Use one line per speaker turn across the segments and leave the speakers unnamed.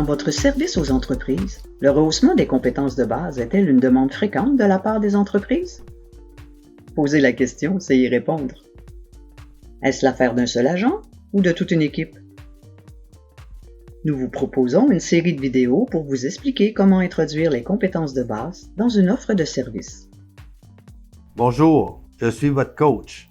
votre service aux entreprises, le rehaussement des compétences de base est-elle une demande fréquente de la part des entreprises? Poser la question, c'est y répondre. Est-ce l'affaire d'un seul agent ou de toute une équipe? Nous vous proposons une série de vidéos pour vous expliquer comment introduire les compétences de base dans une offre de service.
Bonjour, je suis votre coach.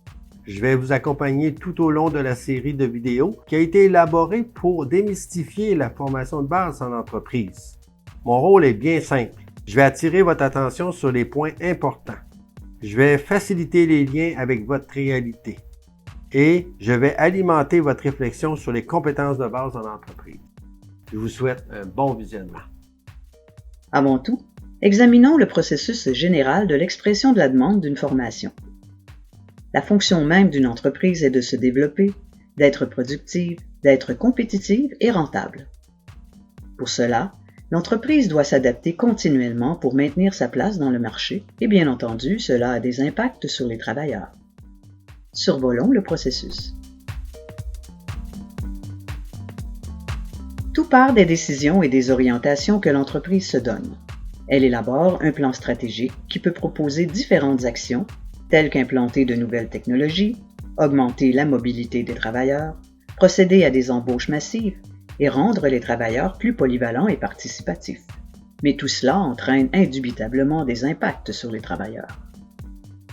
Je vais vous accompagner tout au long de la série de vidéos qui a été élaborée pour démystifier la formation de base en entreprise. Mon rôle est bien simple. Je vais attirer votre attention sur les points importants. Je vais faciliter les liens avec votre réalité. Et je vais alimenter votre réflexion sur les compétences de base en entreprise. Je vous souhaite un bon visionnement.
Avant tout, examinons le processus général de l'expression de la demande d'une formation. La fonction même d'une entreprise est de se développer, d'être productive, d'être compétitive et rentable. Pour cela, l'entreprise doit s'adapter continuellement pour maintenir sa place dans le marché et bien entendu, cela a des impacts sur les travailleurs. Survolons le processus. Tout part des décisions et des orientations que l'entreprise se donne. Elle élabore un plan stratégique qui peut proposer différentes actions telles qu'implanter de nouvelles technologies, augmenter la mobilité des travailleurs, procéder à des embauches massives et rendre les travailleurs plus polyvalents et participatifs. Mais tout cela entraîne indubitablement des impacts sur les travailleurs.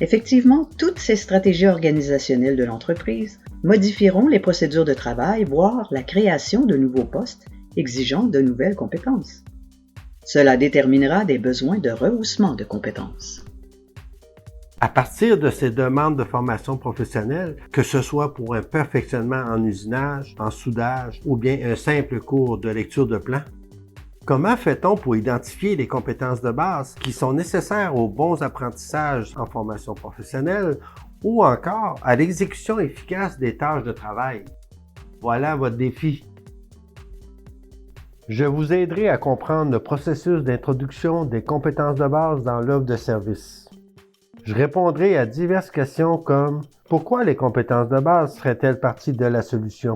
Effectivement, toutes ces stratégies organisationnelles de l'entreprise modifieront les procédures de travail, voire la création de nouveaux postes exigeant de nouvelles compétences. Cela déterminera des besoins de rehaussement de compétences.
À partir de ces demandes de formation professionnelle, que ce soit pour un perfectionnement en usinage, en soudage ou bien un simple cours de lecture de plan, comment fait-on pour identifier les compétences de base qui sont nécessaires aux bons apprentissages en formation professionnelle ou encore à l'exécution efficace des tâches de travail? Voilà votre défi. Je vous aiderai à comprendre le processus d'introduction des compétences de base dans l'offre de service. Je répondrai à diverses questions comme « Pourquoi les compétences de base feraient-elles partie de la solution? »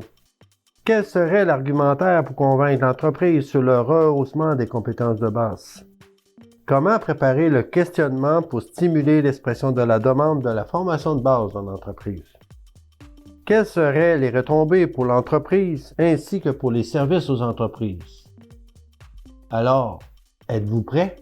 Quel serait l'argumentaire pour convaincre l'entreprise sur le rehaussement des compétences de base? Comment préparer le questionnement pour stimuler l'expression de la demande de la formation de base dans l'entreprise? Quelles seraient les retombées pour l'entreprise ainsi que pour les services aux entreprises? Alors, êtes-vous prêt?